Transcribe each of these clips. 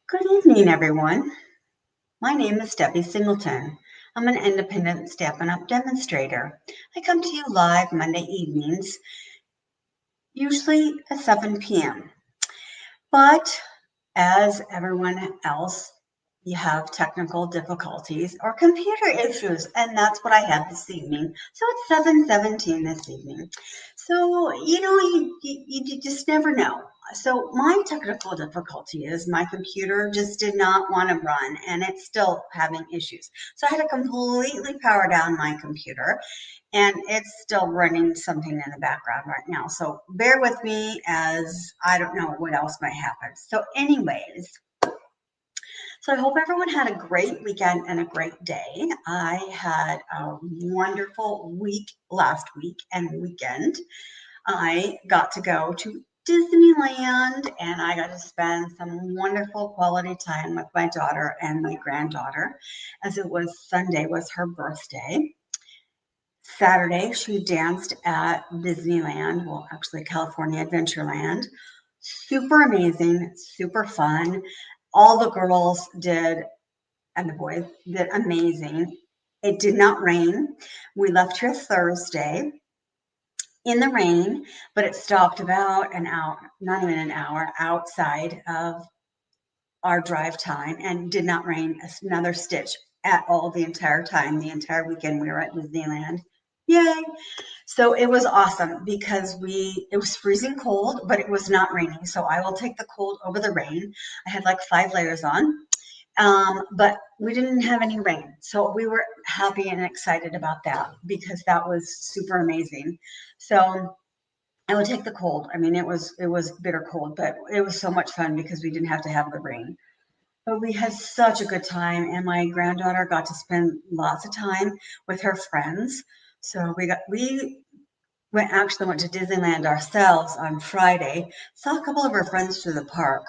Good evening, everyone. My name is Debbie Singleton. I'm an independent Stampin' Up! Demonstrator. I come to you live Monday evenings, usually at 7 p.m. But as everyone else, you have technical difficulties or computer issues, and that's what I had this evening. So it's 7:17 this evening. So, you just never know. So my technical difficulty is my computer just did not want to run, and it's still having issues. So I had to completely power down my computer, and it's still running something in the background right now. So bear with me as I don't know what else might happen. So anyways, so I hope everyone had a great weekend and a great day. I had a wonderful week last week and weekend. I got to go to Disneyland and I got to spend some wonderful quality time with my daughter and my granddaughter, as it was Sunday was her birthday. Saturday, she danced at Disneyland, well, actually California Adventureland. Super amazing, super fun. All the girls did, and the boys did amazing. It did not rain. We left here Thursday in the rain, but it stopped about an hour, not even an hour, outside of our drive time and did not rain another stitch at all the entire time, the entire weekend we were at Disneyland. Yay! So it was awesome because it was freezing cold, but it was not raining. So I will take the cold over the rain. I had like 5 layers on, but we didn't have any rain. So we were happy and excited about that because that was super amazing. So I would take the cold. I mean, it was bitter cold, but it was so much fun because we didn't have to have the rain. But we had such a good time, and my granddaughter got to spend lots of time with her friends. So we went to Disneyland ourselves on Friday. Saw a couple of her friends through the park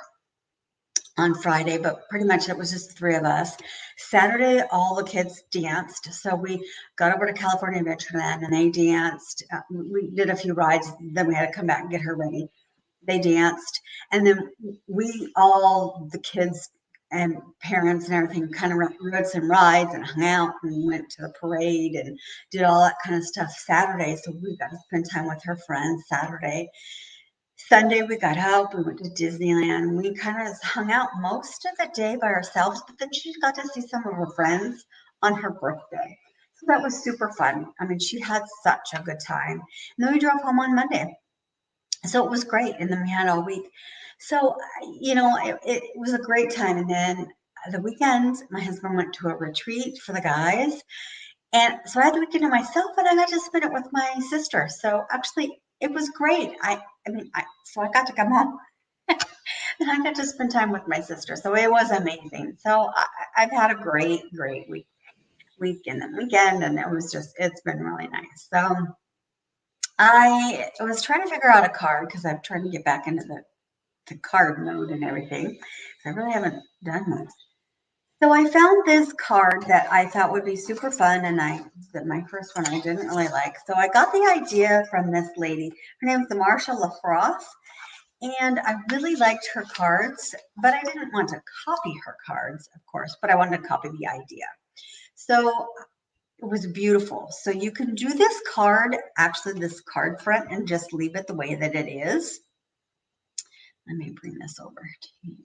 on Friday, but pretty much it was just the three of us. Saturday, all the kids danced. So we got over to California Adventureland and they danced. We did a few rides, then we had to come back and get her ready. They danced, and then the kids and parents and everything, kind of rode some rides and hung out and went to the parade and did all that kind of stuff Saturday. So we got to spend time with her friends Saturday. Sunday, we got out, we went to Disneyland. We kind of hung out most of the day by ourselves, but then she got to see some of her friends on her birthday. So that was super fun. I mean, she had such a good time. And then we drove home on Monday. So it was great. And then we had all week. So, it was a great time. And then the weekend, my husband went to a retreat for the guys. And so I had the weekend to myself, and I got to spend it with my sister. So actually, it was great. So I got to come home and I got to spend time with my sister. So it was amazing. So I've had a great, great weekend and weekend, and it's been really nice. So I was trying to figure out a card because I'm trying to get back into the card mode and everything. I really haven't done this. So I found this card that I thought would be super fun, and my first one I didn't really like. So I got the idea from this lady. Her name is Marsha LaFrosse, and I really liked her cards, but I didn't want to copy her cards, of course, but I wanted to copy the idea. So it was beautiful. So you can do this card, actually this card front, and just leave it the way that it is. Let me bring this over to you.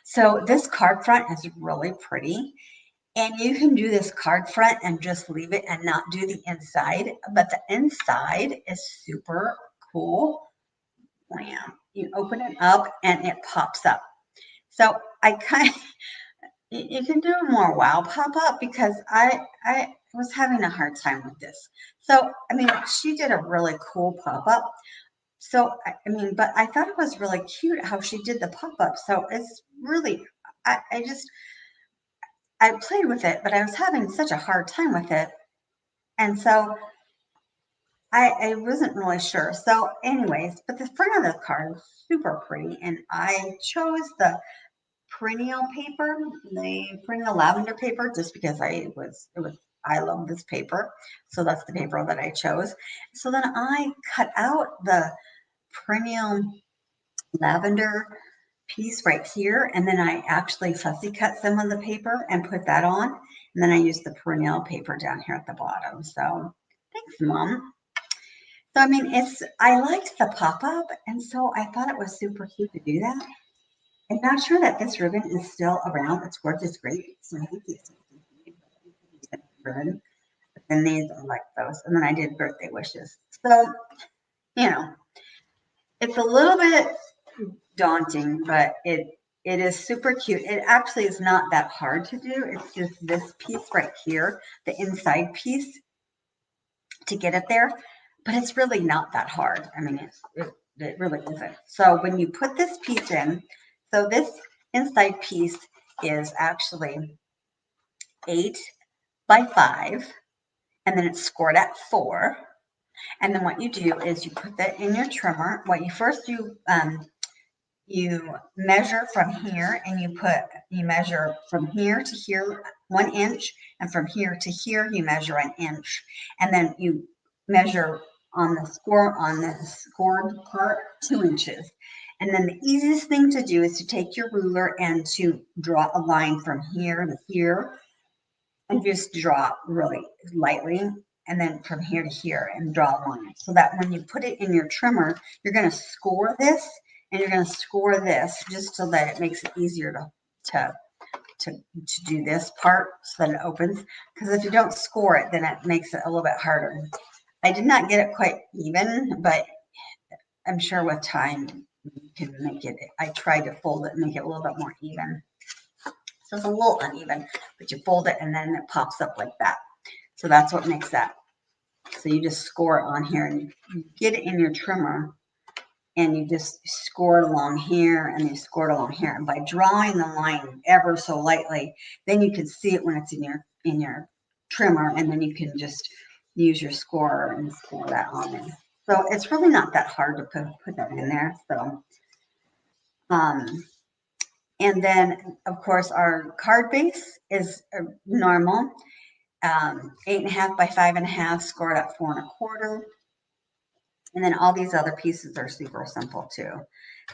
So this card front is really pretty. And you can do this card front and just leave it and not do the inside. But the inside is super cool. Wham. You open it up and it pops up. So you can do a more wow pop up because I was having a hard time with this. So, I mean, she did a really cool pop up. So, but I thought it was really cute how she did the pop up. So it's really, I played with it, but I was having such a hard time with it. And so I wasn't really sure. So anyways, but the front of the card is super pretty. And I chose the perennial paper, the perennial lavender paper, just because I love this paper. So that's the paper that I chose. So then I cut out the perennial lavender piece right here, and then I actually fussy cut some of the paper and put that on, and then I used the perennial paper down here at the bottom. So thanks, Mom. So I mean, I liked the pop-up, and so I thought it was super cute to do that. I'm not sure that this ribbon is still around. It's gorgeous, great. So I think it's ribbon. But then these are like those, and then I did birthday wishes. So you know, it's a little bit daunting, but it is super cute. It actually is not that hard to do. It's just this piece right here, the inside piece, to get it there. But it's really not that hard. I mean, it really isn't. So when you put this piece in, so this inside piece is actually 8 by 5, and then it's scored at 4. And then what you do is you put that in your trimmer. What you first do, you measure from here, and you measure from here to here 1 inch, and from here to here you measure 1 inch, and then you measure on the scored part 2 inches. And then the easiest thing to do is to take your ruler and to draw a line from here to here, and just draw really lightly, and then from here to here and draw a line, so that when you put it in your trimmer, you're going to score this and you're going to score this, just so that it makes it easier to do this part, so that it opens. Because if you don't score it, then it makes it a little bit harder. I did not get it quite even, but I'm sure with time you can make it. I tried to fold it and make it a little bit more even. So it's a little uneven, but you fold it and then it pops up like that. So that's what makes that. So you just score it on here, and you get it in your trimmer, and you just score it along here, and you score it along here. And by drawing the line ever so lightly, then you can see it when it's in your trimmer, and then you can just use your scorer and score that on there. So it's really not that hard to put that in there. So and then of course our card base is normal, 8.5 by 5.5, scored at 4 1/4. And then all these other pieces are super simple too.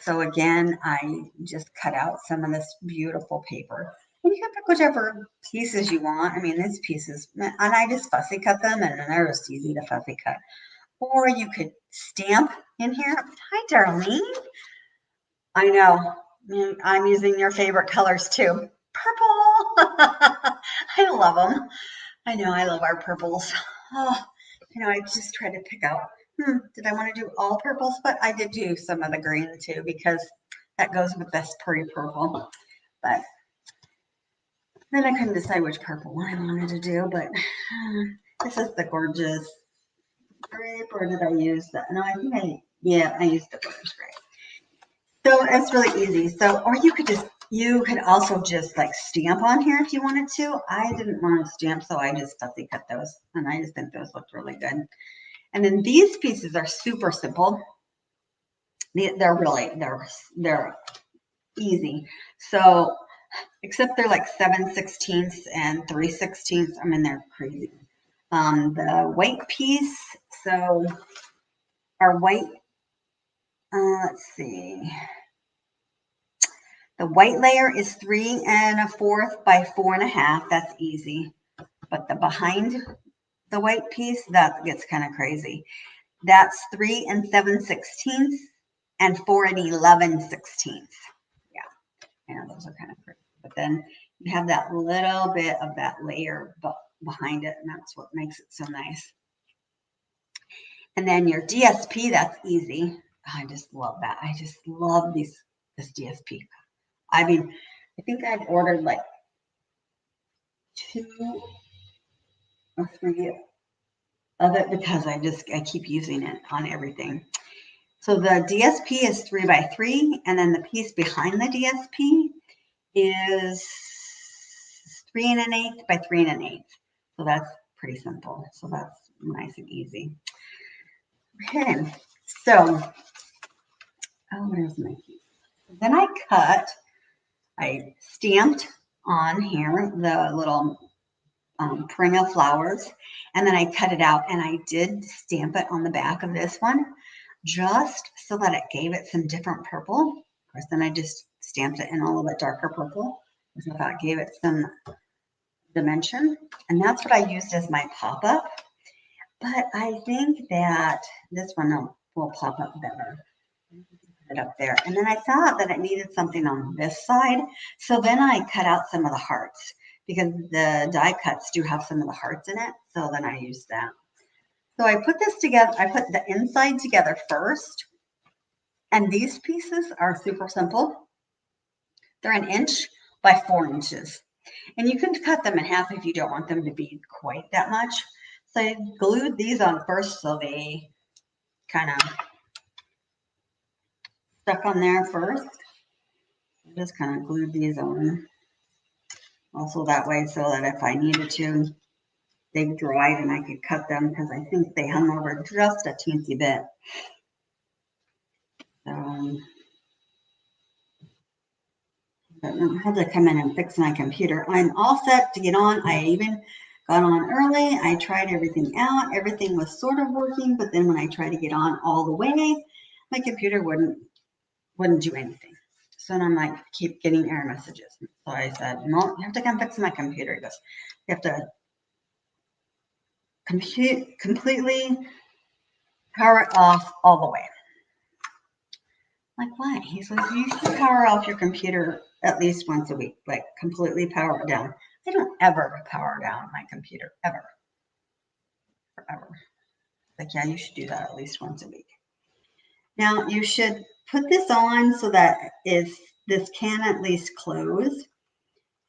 So again, I just cut out some of this beautiful paper. And you can pick whichever pieces you want. I mean, these pieces, and I just fussy cut them, and they're just easy to fussy cut. Or you could stamp in here. Hi, Darlene. I know. I'm using your favorite colors too. Purple. I love them. I know. I love our purples. Oh, I just try to pick out, did I want to do all purples? But I did do some of the green too, because that goes with this pretty purple. But then I couldn't decide which purple one I wanted to do. But this is the gorgeous grape, or did I use that? No, I think I used the gorgeous grape. So it's really easy. So, or you could also just like stamp on here if you wanted to. I didn't want to stamp, so I just fussy cut those, and I just think those looked really good. And then these pieces are super simple. They're easy. So, except they're like 7/16 and 3/16. I mean, they're crazy. The white piece. So our white. Let's see. The white layer is 3 1/4 by 4 1/2. That's easy. But the behind the white piece, that gets kind of crazy. That's 3 7/16 and 4 11/16. Yeah, I know those are kind of crazy. But then you have that little bit of that layer behind it, and that's what makes it so nice. And then your DSP, that's easy. I just love that. I just love this DSP. I mean, I think I've ordered like 2 or 3 of it, because I keep using it on everything. So the DSP is 3 by 3, and then the piece behind the DSP is 3 1/8 by 3 1/8. So that's pretty simple. So that's nice and easy. Okay, so where's my piece? Then I stamped on here the little perennial flowers, and then I cut it out, and I did stamp it on the back of this one, just so that it gave it some different purple. Of course, then I just stamped it in a little bit darker purple because I thought it gave it some dimension. And that's what I used as my pop-up. But I think that this one will pop up better. Put it up there. And then I thought that it needed something on this side. So then I cut out some of the hearts because the die cuts do have some of the hearts in it. So then I used that. So I put this together. I put the inside together first. And these pieces are super simple. They're 1 inch by 4 inches. And you can cut them in half if you don't want them to be quite that much. So I glued these on first so they kind of stuck on there first. I just kind of glued these on. Also that way so that if I needed to, they dried and I could cut them because I think they hung over just a teensy bit. So I had to come in and fix my computer. I'm all set to get on. I even got on early. I tried everything out. Everything was sort of working, but then when I tried to get on all the way, my computer wouldn't do anything. So then I'm like, keep getting error messages. So I said, no, you have to come fix my computer. He goes, you have to completely power it off all the way. Like, why? He's like, you should power off your computer at least once a week, like completely power it down. I don't ever power down my computer, ever. Forever. Like, yeah, you should do that at least once a week. Now, you should put this on so that this can at least close.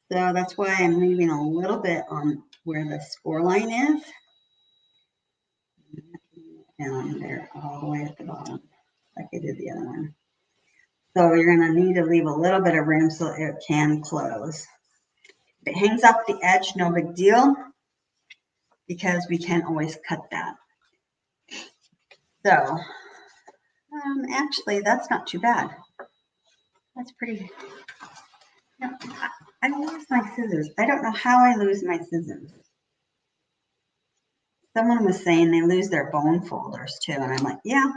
So that's why I'm leaving a little bit on where the score line is. Down there all the way at the bottom, like I did the other one. So you're going to need to leave a little bit of room so it can close. If it hangs off the edge, no big deal, because we can always cut that. So actually, that's not too bad. That's pretty. No, I lose my scissors. I don't know how I lose my scissors. Someone was saying they lose their bone folders too, and I'm like, yeah.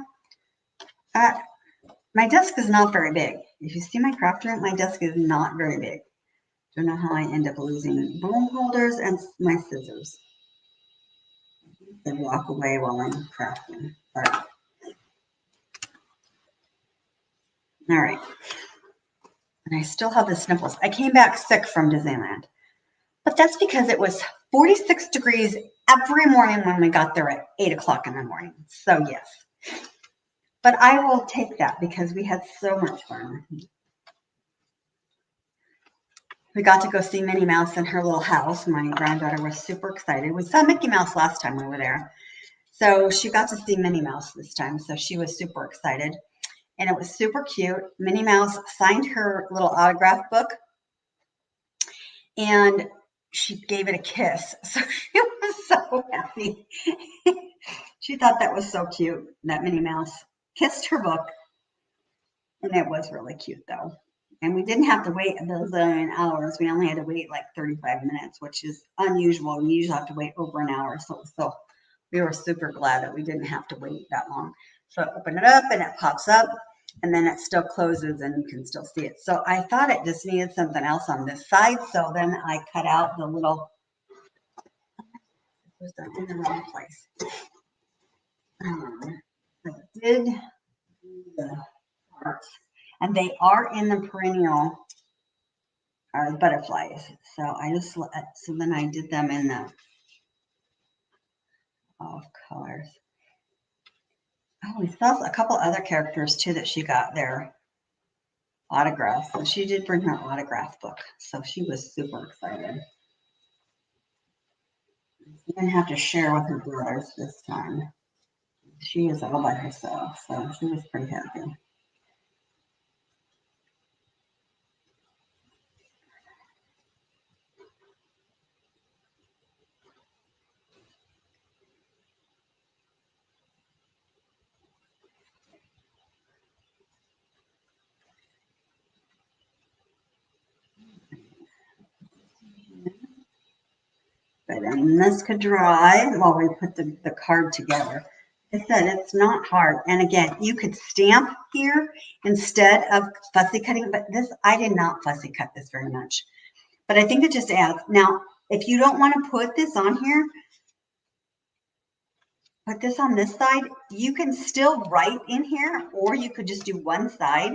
My desk is not very big. If you see my craft room, my desk is not very big. Don't know how I end up losing bone holders and my scissors. They walk away while I'm crafting. All right. And I still have the sniffles. I came back sick from Disneyland. But that's because it was 46 degrees every morning when we got there at 8 o'clock in the morning. So yes. But I will take that because we had so much fun. We got to go see Minnie Mouse in her little house. My granddaughter was super excited. We saw Mickey Mouse last time we were there. So she got to see Minnie Mouse this time. So she was super excited. And it was super cute. Minnie Mouse signed her little autograph book. And she gave it a kiss. So she was so happy. She thought that was so cute, that Minnie Mouse kissed her book. And it was really cute, though. And we didn't have to wait a million hours. We only had to wait like 35 minutes, which is unusual. We usually have to wait over an hour. So we were super glad that we didn't have to wait that long. So open it up and it pops up and then it still closes and you can still see it. So I thought it just needed something else on this side. So then I cut out the little, it was in the wrong place. I did the hearts. And they are in the perennial butterflies. So then I did them in the off colors. Oh, we saw a couple other characters too that she got their autographs. So she did bring her autograph book. So she was super excited. She didn't have to share with her brothers this time. She was all by herself. So she was pretty happy. But this could dry while we put the card together. I said it's not hard. And again, you could stamp here instead of fussy cutting, but this, I did not fussy cut this very much. But I think it just adds. Now, if you don't want to put this on here, put this on this side, you can still write in here, or you could just do one side.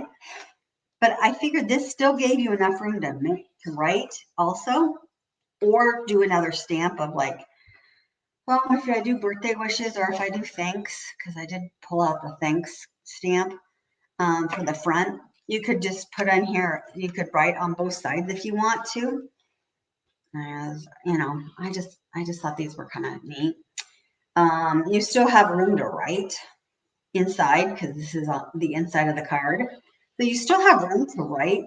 But I figured this still gave you enough room to write also, or do another stamp of like, well, if I do birthday wishes or if I do thanks, because I did pull out the thanks stamp for the front, you could just put on here, you could write on both sides if you want to. As you know, I just thought these were kind of neat. You still have room to write inside because this is on the inside of the card. So you still have room to write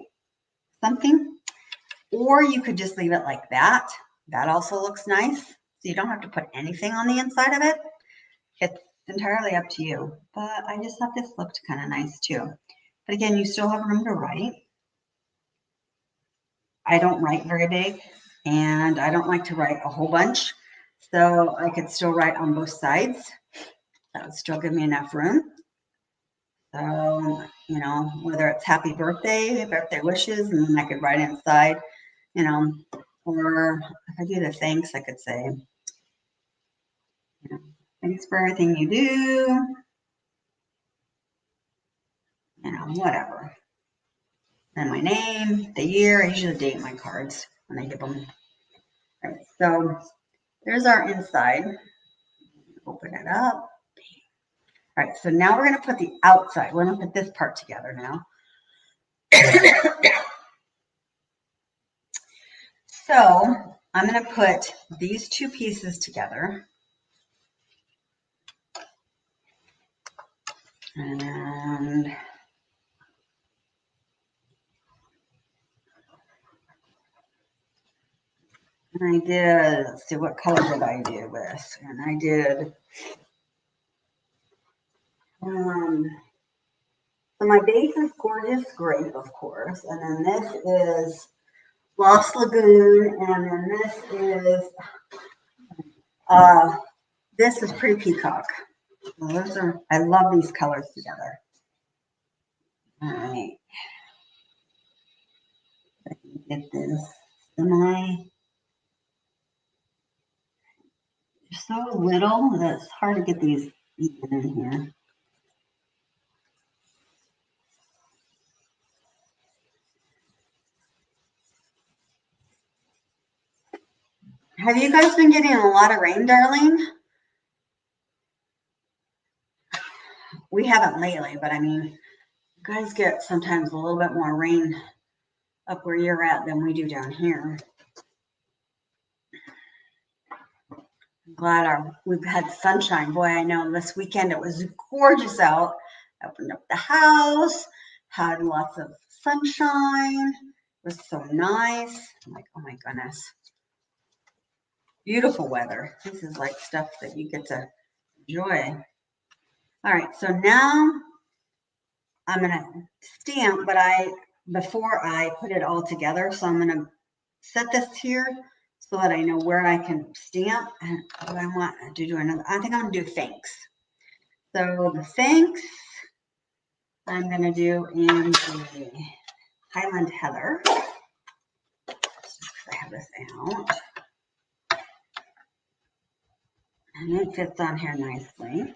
something, or you could just leave it like that. That also looks nice. So you don't have to put anything on the inside of it. It's entirely up to you. But I just thought this looked kind of nice too. But again, you still have room to write. I don't write very big, and I don't like to write a whole bunch. So I could still write on both sides. That would still give me enough room. So, you know, whether it's happy birthday, birthday wishes, and then I could write inside, you know, or if I do the thanks, I could say, you know, thanks for everything you do, you know, whatever. And my name, the year, I usually date my cards when I give them. All right, so there's our inside. Open it up. All right, so now we're going to put the outside. We're going to put this part together now. So I'm going to put these two pieces together. And I did, let's see, what color did I do this? And I did, so my base is Gorgeous Grape, of course. And then this is Lost Lagoon. And then this is Pretty Peacock. Well, those are, I love these colors together. All right. I can get this semi. They're so little that it's hard to get these even in here. Have you guys been getting a lot of rain, darling? We haven't lately, but I mean, you guys get sometimes a little bit more rain up where you're at than we do down here. I'm glad we've had sunshine. Boy, I know this weekend it was gorgeous out. I opened up the house, had lots of sunshine. It was so nice. I'm like, oh my goodness. Beautiful weather. This is like stuff that you get to enjoy. All right, so now I'm gonna stamp, but before I put it all together, so I'm gonna set this here so that I know where I can stamp and what I want to do another. I think I'm gonna do thanks. So the thanks I'm gonna do in the Highland Heather. I have this out. And it fits on here nicely.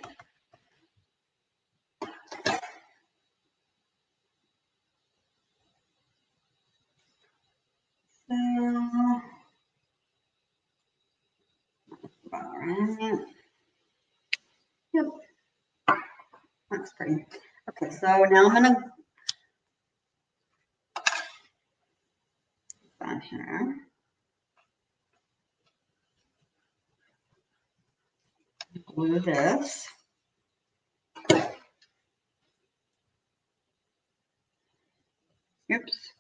So, all right. Yep. That's pretty. Okay, so now I'm gonna on here. Glue this. Oops.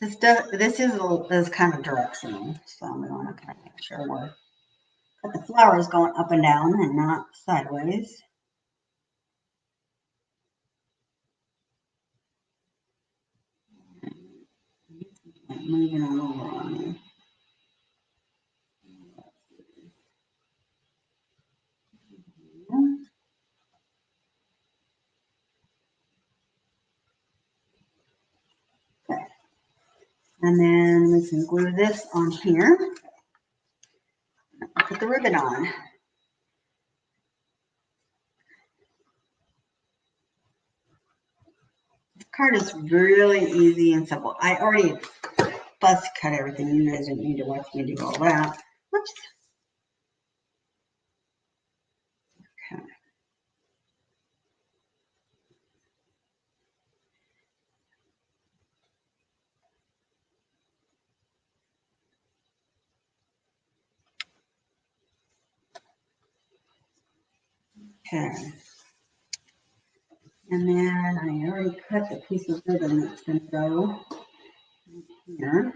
This is kind of directional, so I'm going to kind of make sure that the flower is going up and down and not sideways. Moving all over on me. And then we can glue this on here. Put the ribbon on. This card is really easy and simple. I already fuss cut everything. You guys didn't need to watch me do all that. Whoops. Okay. Okay. And then I already cut the piece of ribbon that's going to go here.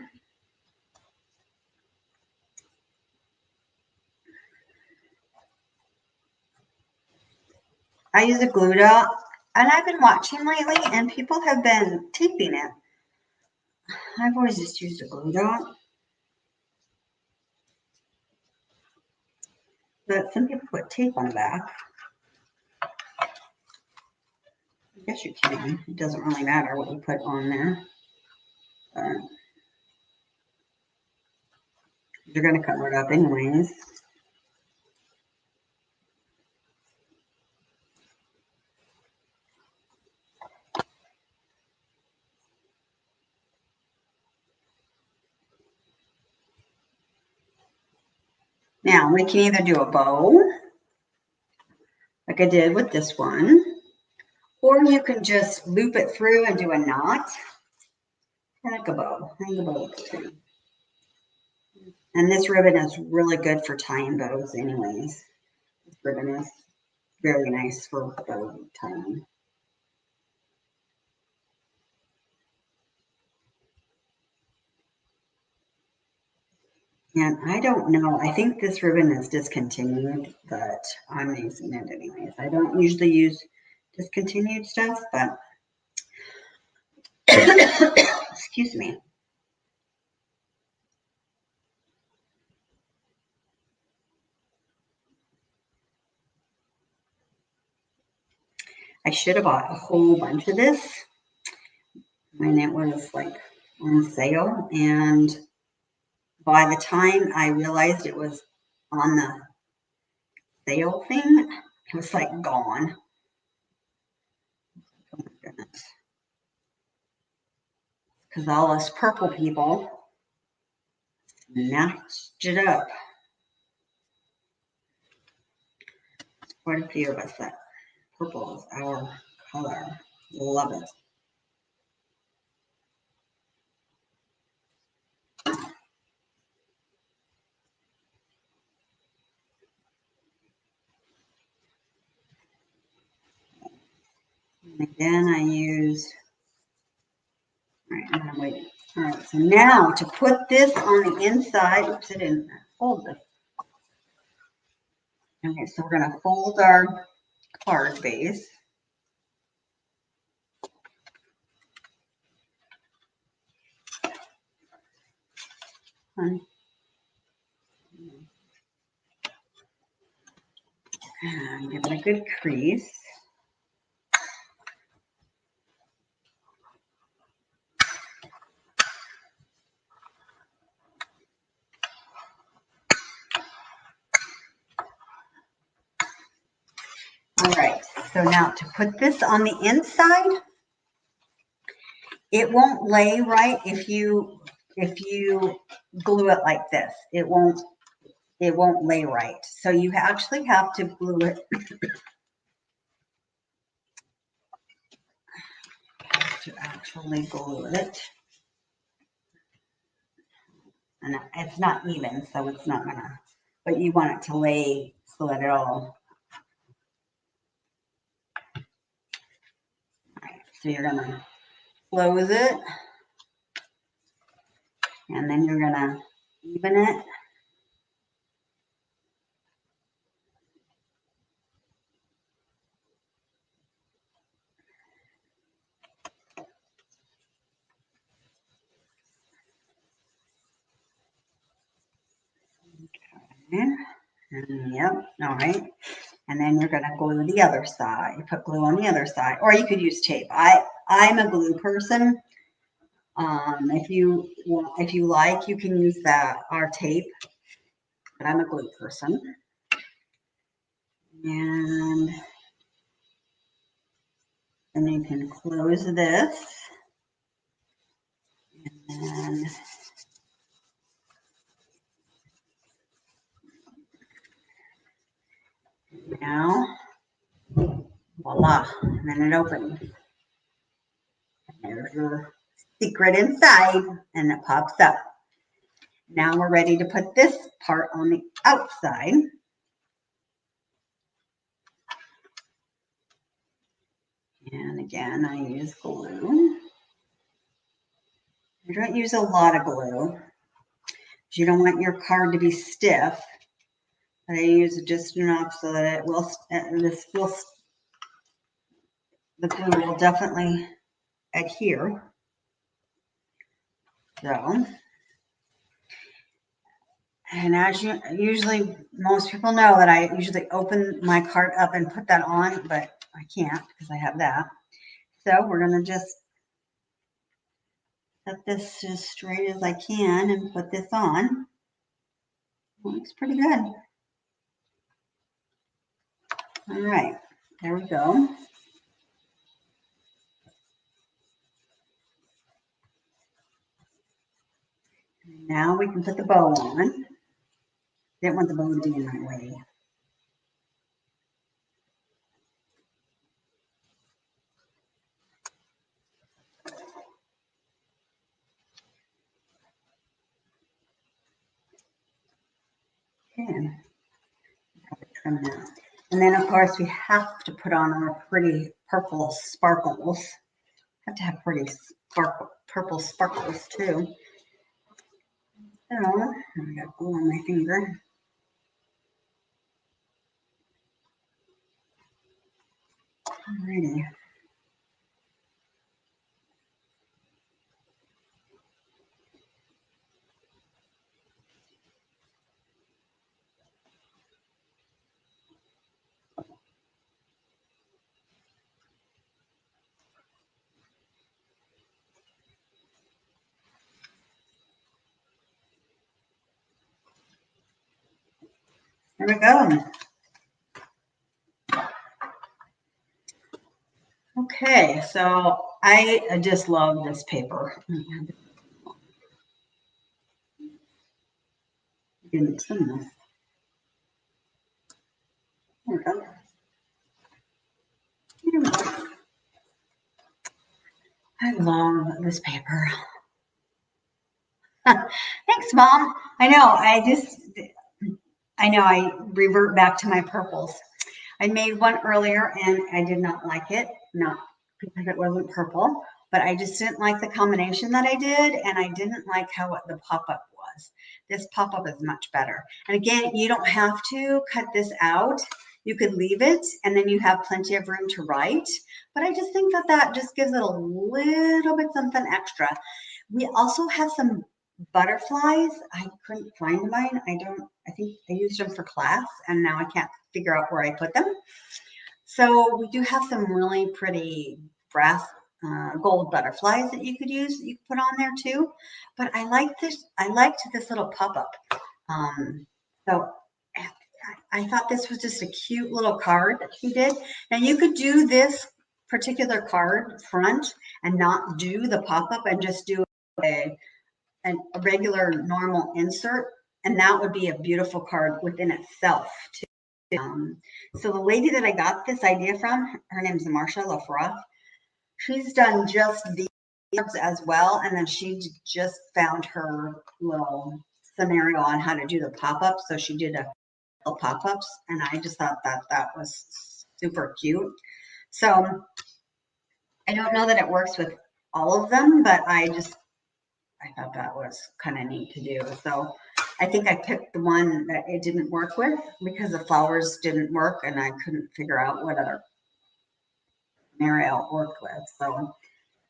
I use a glue dot, and I've been watching lately, and people have been taping it. I've always just used a glue dot, but some people put tape on the back. I guess you can. It doesn't really matter what you put on there. You're going to cover it up anyways. Now, we can either do a bow, like I did with this one, or you can just loop it through and do a knot, like a bow. Hang a bow too. And this ribbon is really good for tying bows anyways. This ribbon is very nice for bow tying. And I don't know, I think this ribbon is discontinued, but I'm using it anyways. I don't usually use discontinued stuff, but excuse me. I should have bought a whole bunch of this when it was like on sale, and by the time I realized it was on the sale thing, it was like gone. Oh my goodness. Because all us purple people snatched it up. Quite a few of us that purple is our color. Love it. And again, I use, all right, I'm gonna wait. All right, so now to put this on the inside, oops, I didn't fold this. Okay, so we're gonna fold our card base. And give it a good crease. All right, so now to put this on the inside, it won't lay right if you glue it like this. It won't lay right. So you actually have to glue it. To actually glue it. And it's not even, so it's not gonna, but you want it to lay so that it all. All right, so you're gonna close it, and then you're gonna even it. Okay. And yep, all right. And then you're gonna glue the other side. You put glue on the other side, or you could use tape. I'm a glue person. If you like, you can use our tape, but I'm a glue person. And then you can close this. And then now, voila, and then it opens. There's your secret inside, and it pops up. Now we're ready to put this part on the outside. And again, I use glue. I don't use a lot of glue. You don't want your card to be stiff. But I use just enough so that it will, the glue will definitely adhere. So, and as you usually, most people know that I usually open my card up and put that on, but I can't because I have that. So we're going to just set this as straight as I can and put this on. Looks pretty good. All right, there we go. Now we can put the bow on. Didn't want the bow to be in my way. Okay. Trim that. And then of course we have to put on our pretty purple sparkles. Have to have pretty purple sparkles too. So I got glue on my finger. Alrighty. There we go. Okay, so I just love this paper. Didn't trim this. There we go. Here we go. I love this paper. Thanks, Mom. I know. I revert back to my purples. I made one earlier and I did not like it, not because it wasn't purple, but I just didn't like the combination that I did, and I didn't like how the pop-up was. This pop-up is much better. And again, you don't have to cut this out. You could leave it, and then you have plenty of room to write. But I just think that that just gives it a little bit something extra. We also have some butterflies. I couldn't find mine. I think I used them for class, and now I can't figure out where I put them. So we do have some really pretty brass gold butterflies that you could use, that you could put on there too. But I like this. I liked this little pop-up. So I thought this was just a cute little card that she did. Now you could do this particular card front and not do the pop-up and just do a regular normal insert, and that would be a beautiful card within itself too. So the lady that I got this idea from, her name's Marsha Lafroth. She's done just these as well, and then she just found her little scenario on how to do the pop-up. So she did a pop-ups, and I just thought that that was super cute. So I don't know that it works with all of them, but I thought that was kind of neat to do. So I think I picked the one that it didn't work with because the flowers didn't work, and I couldn't figure out what other scenario it worked with. So,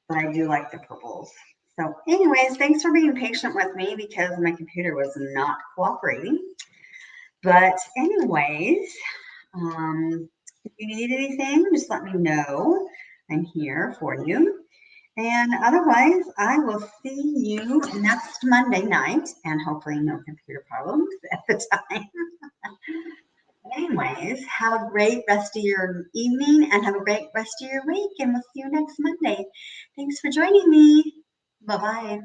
but I do like the purples. So anyways, thanks for being patient with me because my computer was not cooperating. But anyways, if you need anything, just let me know. I'm here for you. And otherwise, I will see you next Monday night, and hopefully no computer problems at the time. Anyways, have a great rest of your evening and have a great rest of your week, and we'll see you next Monday. Thanks for joining me. Bye-bye.